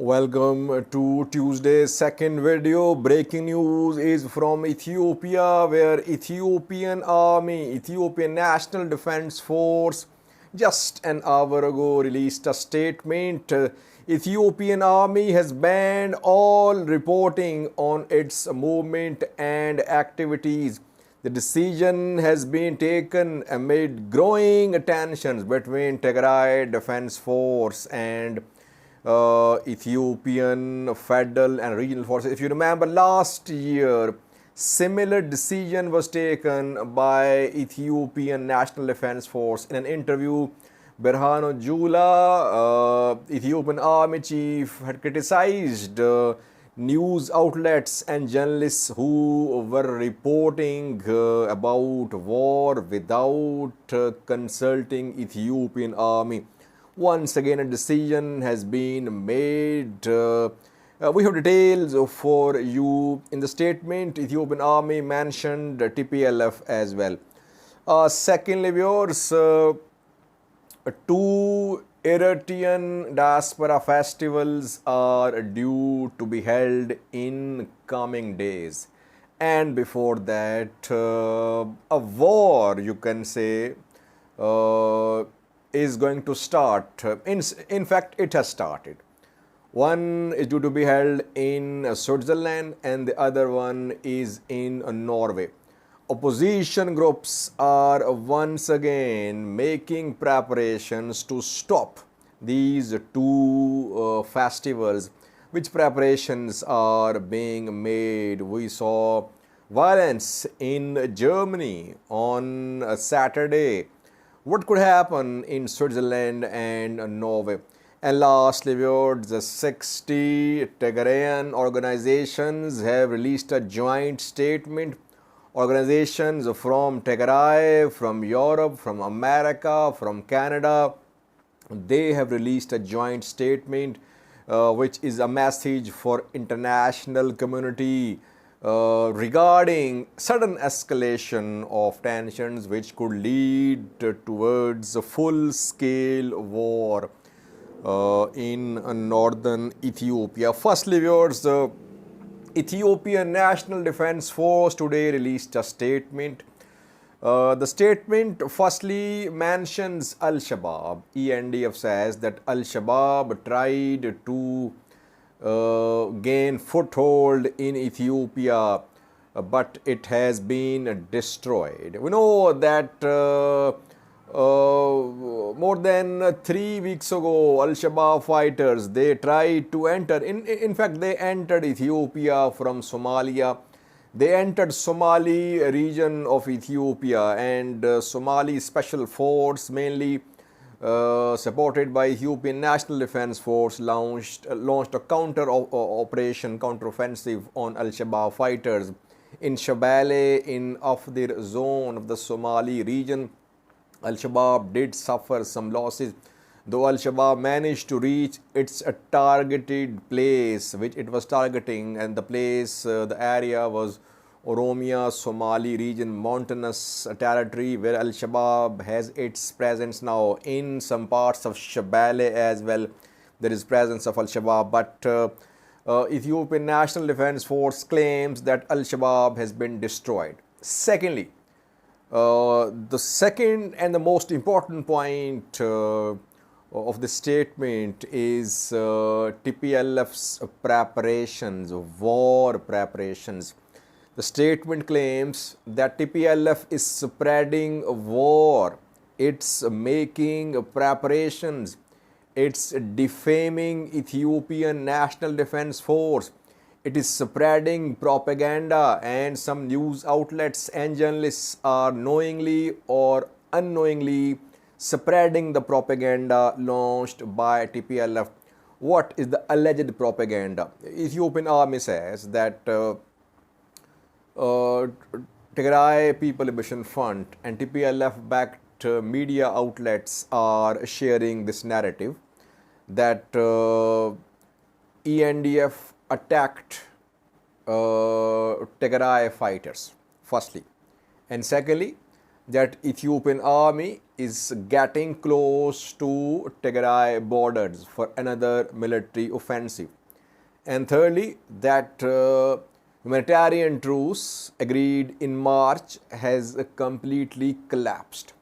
Welcome to Tuesday's second video. Breaking news is from Ethiopia, where Ethiopian National Defense Force, just an hour ago released a statement. Ethiopian army has banned all reporting on its movement and activities. The decision has been taken amid growing tensions between Tigray Defense Force and Ethiopian federal and regional forces. If you remember, last year, similar decision was taken by Ethiopian National Defense Force. In an interview, Berhanu Jula, Ethiopian Army Chief, had criticized news outlets and journalists who were reporting about war without consulting Ethiopian Army. Once again, a decision has been made. We have details for you in the statement. Ethiopian Army mentioned TPLF as well. Secondly, viewers, two Eritrean diaspora festivals are due to be held in coming days. And before that, a war, you can say, is going to start. In fact, it has started. One is due to be held in Switzerland and the other one is in Norway. Opposition groups are once again making preparations to stop these two festivals. Which preparations are being made? We saw violence in Germany on Saturday. What could happen in Switzerland and Norway? And lastly, viewers, the 60 Tigrayan organizations have released a joint statement. Organizations from Tigray, from Europe, from America, from Canada, they have released a joint statement which is a message for international community regarding sudden escalation of tensions which could lead towards a full-scale war in northern Ethiopia. Firstly, viewers, the Ethiopian National Defense Force today released a statement. The statement firstly mentions Al-Shabaab. ENDF says that Al-Shabaab tried to gain foothold in Ethiopia, but it has been destroyed. We know that more than 3 weeks ago, Al-Shabaab fighters, they tried to enter. In fact, they entered Ethiopia from Somalia. They entered Somali region of Ethiopia, and Somali Special Force, mainly supported by Ethiopian National Defense Force, launched a counter-offensive on Al-Shabaab fighters in Shabelle, in Afdir zone of the Somali region. Al-Shabaab did suffer some losses, though Al-Shabaab managed to reach its targeted place which it was targeting, and the place, the area was Oromia, Somali region, mountainous territory where Al-Shabaab has its presence now. In some parts of Shabelle as well, there is presence of Al-Shabaab, but Ethiopian National Defense Force claims that Al-Shabaab has been destroyed. Secondly, the second and the most important point of the statement is TPLF's preparations, war preparations. The statement claims that TPLF is spreading war, it's making preparations, it's defaming Ethiopian National Defense Force, it is spreading propaganda, and some news outlets and journalists are knowingly or unknowingly spreading the propaganda launched by TPLF. What is the alleged propaganda? Ethiopian Army says that Tigray People Liberation Front and TPLF-backed media outlets are sharing this narrative that ENDF attacked Tigray fighters, firstly. And secondly, that Ethiopian army is getting close to Tigray borders for another military offensive. And thirdly, that humanitarian truce agreed in March has completely collapsed.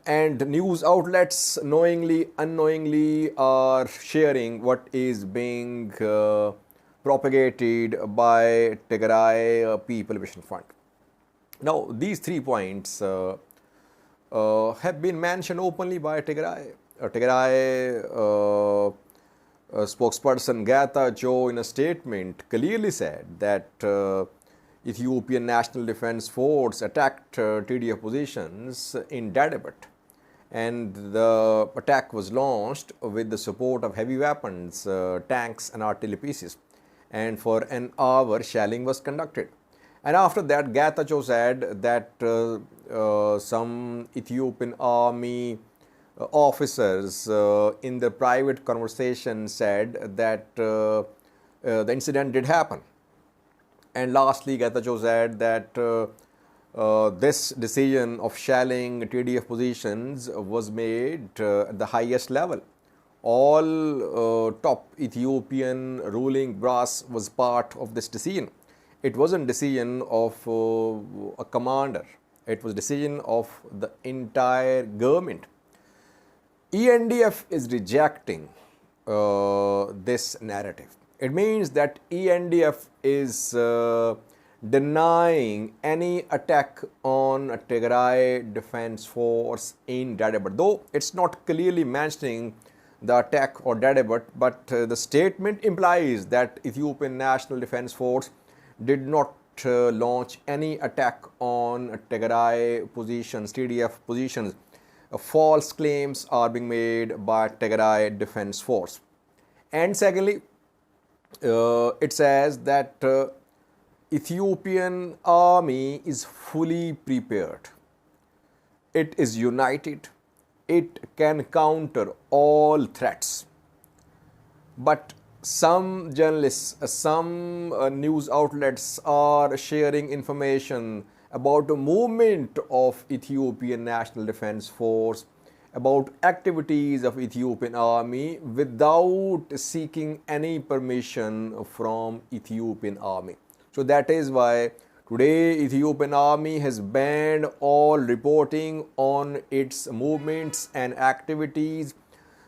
And news outlets knowingly, unknowingly are sharing what is being propagated by Tigray People Liberation Front. Now, these 3 points have been mentioned openly by Tigray. Tigray spokesperson Getachew in a statement clearly said that Ethiopian National Defense Force attacked TDF positions in Dadabet, and the attack was launched with the support of heavy weapons, tanks and artillery pieces, and for an hour shelling was conducted. And after that, Getachew said that some Ethiopian army officers in the private conversation said that the incident did happen. And lastly, Getachew said that this decision of shelling TDF positions was made at the highest level. All top Ethiopian ruling brass was part of this decision. It wasn't decision of a commander. It was decision of the entire government. ENDF is rejecting this narrative. It means that ENDF is denying any attack on a Tigray Defense Force in Dadabet, though it's not clearly mentioning the attack or Dadabet, but the statement implies that Ethiopian National Defense Force did not launch any attack on Tigray positions, TDF positions. False claims are being made by Tigray Defense Force. And secondly, it says that Ethiopian army is fully prepared. It is united. It can counter all threats. But some journalists, some news outlets are sharing information about the movement of Ethiopian National Defense Force, about activities of Ethiopian army without seeking any permission from Ethiopian army. So that is why today Ethiopian army has banned all reporting on its movements and activities,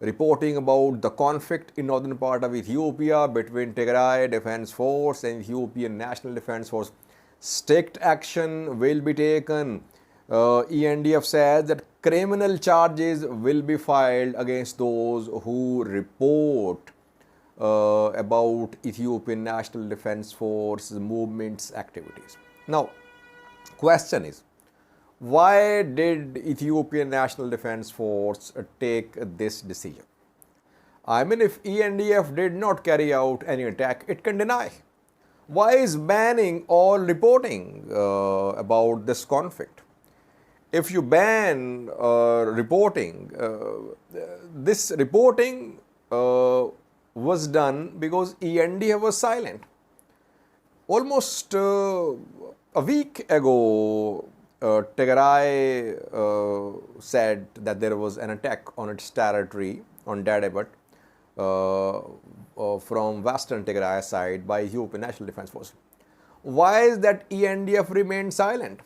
reporting about the conflict in northern part of Ethiopia between Tigray Defense Force and Ethiopian National Defense Force. Strict action will be taken. ENDF says that criminal charges will be filed against those who report about Ethiopian National Defense Force movements activities. Now, question is, why did Ethiopian National Defense Force take this decision? I mean, if ENDF did not carry out any attack, it can deny. Why is banning all reporting about this conflict? If you ban reporting, this reporting was done because ENDF was silent. Almost a week ago, Tigray said that there was an attack on its territory on Dadabet from Western Tigray side by Ethiopian National Defense Force. Why is that ENDF remained silent?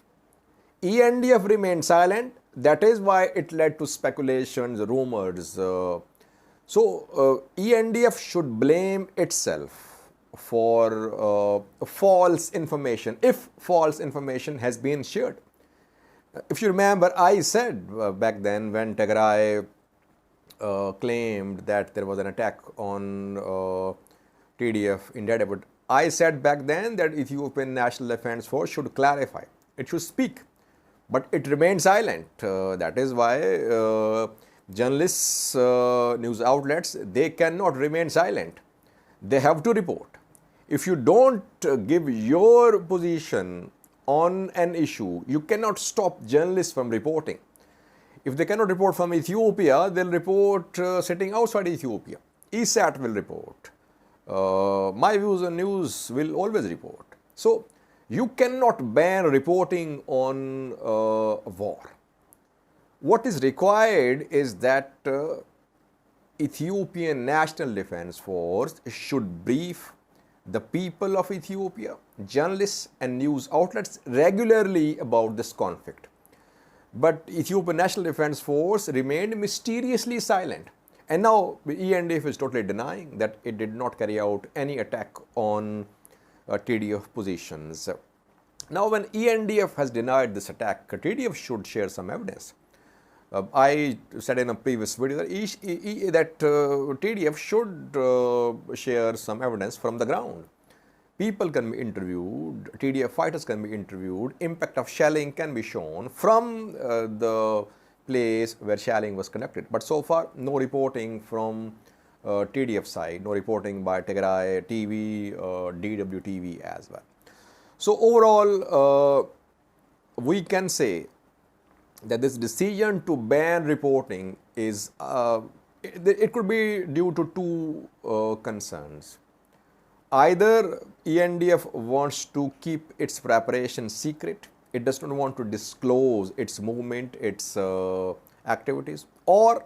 ENDF remained silent. That is why it led to speculations, rumors. So ENDF should blame itself for false information, if false information has been shared. If you remember, I said back then when Tigray claimed that there was an attack on TDF in Dadabet, I said back then that Ethiopian National Defense Force should clarify. It should speak. But it remained silent. That is why journalists, news outlets, they cannot remain silent. They have to report. If you don't give your position on an issue, you cannot stop journalists from reporting. If they cannot report from Ethiopia, they'll report sitting outside Ethiopia. ESAT will report. My Views on News will always report. So, you cannot ban reporting on war. What is required is that Ethiopian National Defense Force should brief the people of Ethiopia, journalists and news outlets regularly about this conflict. But Ethiopian National Defense Force remained mysteriously silent. And now the ENDF is totally denying that it did not carry out any attack on TDF positions. Now, when ENDF has denied this attack, TDF should share some evidence. I said in a previous video that TDF should share some evidence from the ground. People can be interviewed, TDF fighters can be interviewed, impact of shelling can be shown from the place where shelling was conducted. But so far, no reporting from TDF side, no reporting by Tigray TV, DWTV as well. So overall, we can say that this decision to ban reporting is, it could be due to two concerns. Either ENDF wants to keep its preparation secret, it does not want to disclose its movement, its activities, or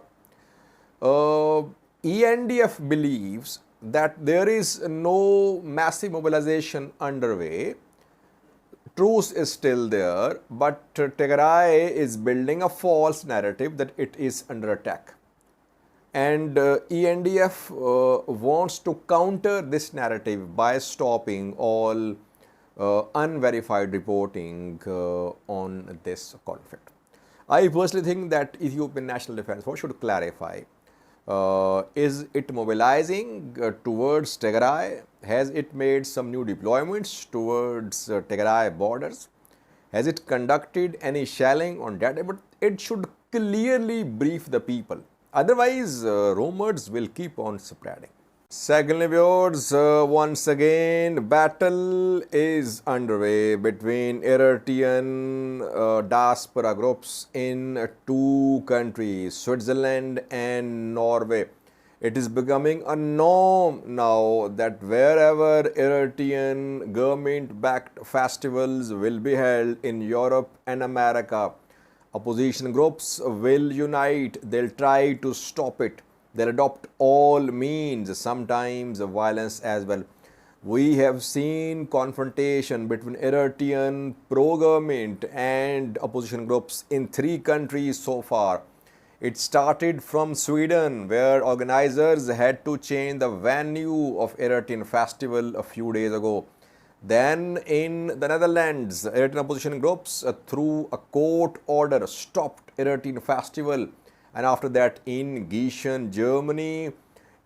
ENDF believes that there is no massive mobilization underway, truce is still there, but Tigray is building a false narrative that it is under attack. And ENDF wants to counter this narrative by stopping all unverified reporting on this conflict. I personally think that Ethiopian National Defense Force should clarify, is it mobilizing towards Tigray? Has it made some new deployments towards Tigray borders? Has it conducted any shelling on that? But it should clearly brief the people. Otherwise, rumors will keep on spreading. Secondly, viewers, once again, battle is underway between Eritrean diaspora groups in two countries, Switzerland and Norway. It is becoming a norm now that wherever Eritrean government-backed festivals will be held in Europe and America, opposition groups will unite, they'll try to stop it, they'll adopt all means, sometimes violence as well. We have seen confrontation between Eritrean pro-government and opposition groups in three countries so far. It started from Sweden, where organizers had to change the venue of Eritrean festival a few days ago. Then in the Netherlands, Eritrean opposition groups through a court order stopped Eritrean festival. And after that in Gießen, Germany,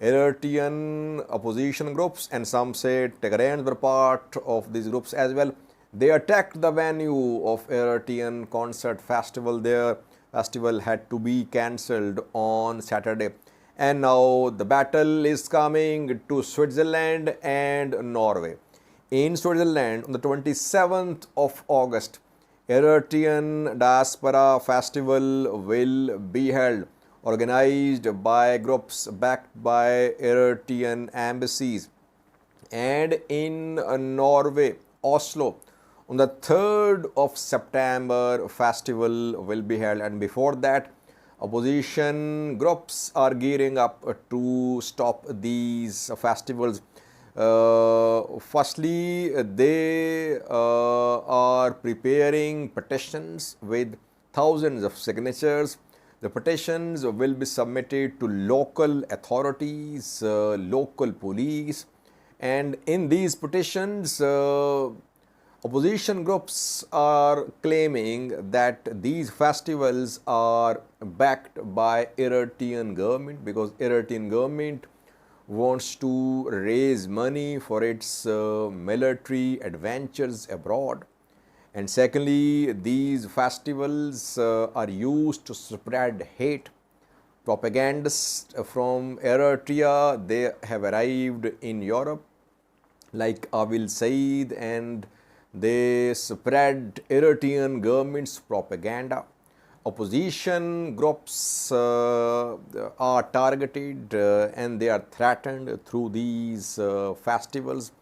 Eritrean opposition groups, and some say Tigrayans were part of these groups as well, they attacked the venue of Eritrean concert festival there. Festival had to be cancelled on Saturday. And now the battle is coming to Switzerland and Norway. In Switzerland, on the 27th of August, Eritrean Diaspora Festival will be held, organized by groups backed by Eritrean embassies. And in Norway, Oslo, on the 3rd of September, festival will be held. And before that, opposition groups are gearing up to stop these festivals. Firstly, they are preparing petitions with thousands of signatures. The petitions will be submitted to local authorities, local police, and in these petitions, opposition groups are claiming that these festivals are backed by Eritrean government, because Eritrean government wants to raise money for its military adventures abroad. And secondly, these festivals are used to spread hate. Propagandists from Eritrea, they have arrived in Europe, like Abil Said, and they spread Eritrean government's propaganda. Opposition groups are targeted and they are threatened through these festivals,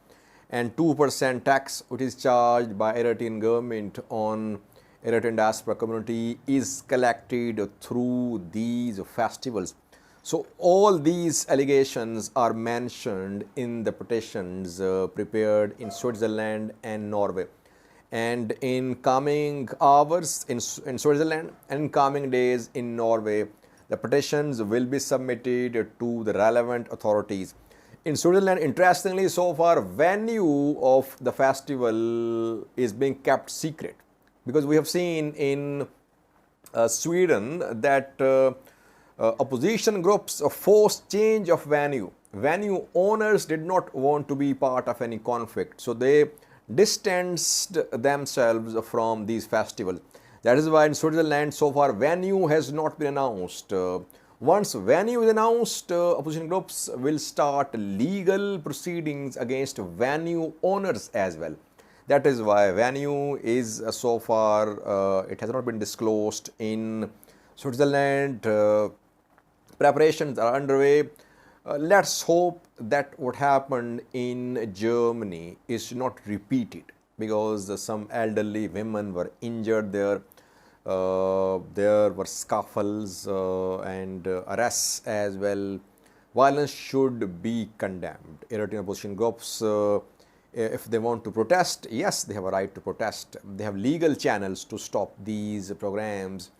and 2% tax which is charged by Eritrean government on Eritrean diaspora community is collected through these festivals. So all these allegations are mentioned in the petitions prepared in Switzerland and Norway. And in coming hours in Switzerland and in coming days in Norway, the petitions will be submitted to the relevant authorities. In Switzerland, interestingly, so far, venue of the festival is being kept secret, because we have seen in Sweden that opposition groups forced change of venue. Venue owners did not want to be part of any conflict, so they distanced themselves from these festivals. That is why in Switzerland so far venue has not been announced. Once venue is announced, opposition groups will start legal proceedings against venue owners as well. That is why venue is so far, it has not been disclosed in Switzerland. Preparations are underway. Let's hope that what happened in Germany is not repeated, because some elderly women were injured there. There were scuffles and arrests as well. Violence should be condemned. Eritrean opposition groups, if they want to protest, yes, they have a right to protest. They have legal channels to stop these programs,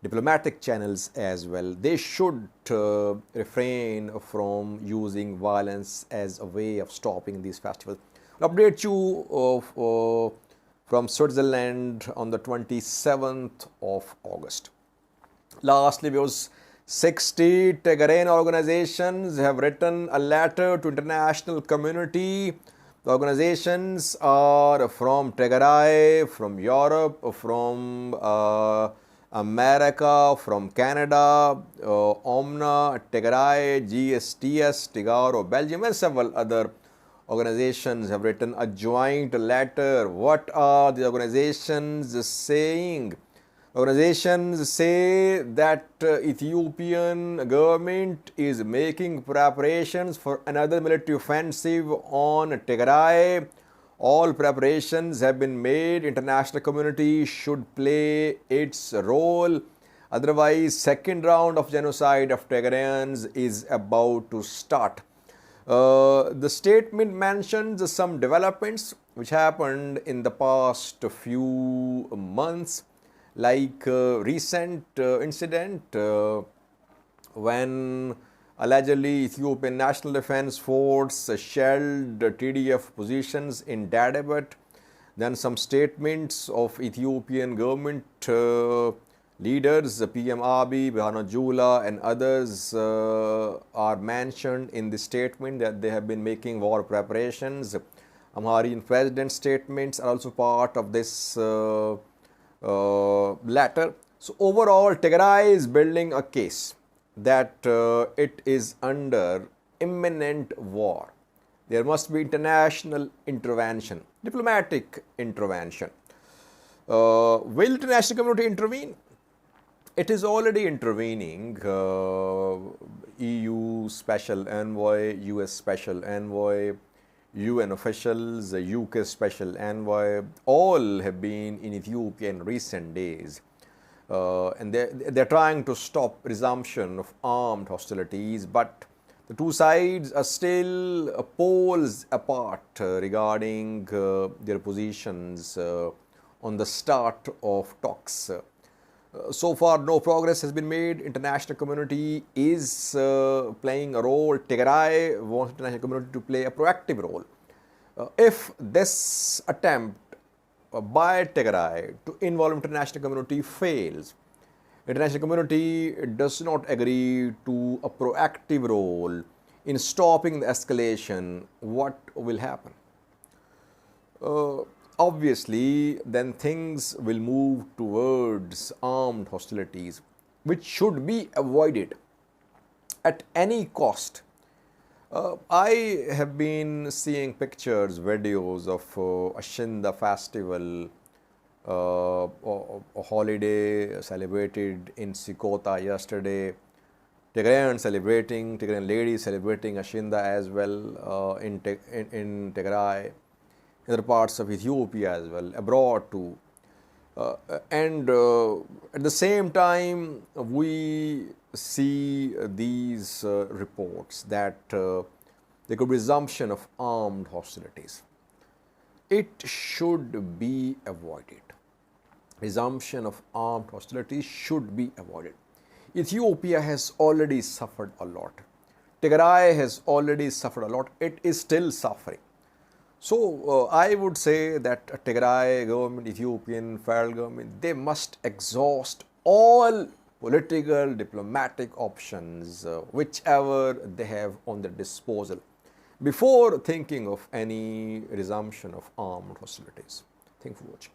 diplomatic channels as well. They should refrain from using violence as a way of stopping these festivals. I'll update you from Switzerland on the 27th of August. Lastly, viewers, 60 Tigrayan organizations have written a letter to international community. The organizations are from Tigray, from Europe, from America, from Canada, Omna, Tigray, GSTS, Tigaro, Belgium, and several other organizations have written a joint letter. What are the organizations saying? Organizations say that Ethiopian government is making preparations for another military offensive on Tigray. All preparations have been made. International community should play its role. Otherwise, second round of genocide of Tigrayans is about to start. The statement mentions some developments which happened in the past few months, like recent incident when allegedly Ethiopian National Defense Force shelled TDF positions in Dadabet. Then some statements of Ethiopian government leaders, PM Abiy, Jula, and others are mentioned in the statement that they have been making war preparations. Amharian president statements are also part of this letter. So overall, Tigray is building a case that it is under imminent war. There must be international intervention, diplomatic intervention. Will international community intervene? It is already intervening. EU Special Envoy, US Special Envoy, UN officials, UK Special Envoy, all have been in Ethiopia in recent days. And they're trying to stop resumption of armed hostilities, but the two sides are still poles apart regarding their positions on the start of talks. So far, no progress has been made. International community is playing a role. Tigray wants international community to play a proactive role. If this attempt by Tigray to involve international community fails, international community does not agree to a proactive role in stopping the escalation, what will happen? Obviously, then things will move towards armed hostilities, which should be avoided at any cost. I have been seeing pictures, videos of Ashinda festival, a holiday celebrated in Sikota yesterday. Tigrayan ladies celebrating Ashinda as well in Tigray, other parts of Ethiopia as well, abroad too. And at the same time, we see these reports that there could be resumption of armed hostilities. It should be avoided. Resumption of armed hostilities should be avoided. Ethiopia has already suffered a lot. Tigray has already suffered a lot. It is still suffering. So I would say that Tigray government, Ethiopian federal government, they must exhaust all political, diplomatic options, whichever they have on their disposal, before thinking of any resumption of armed hostilities. Thank you for watching.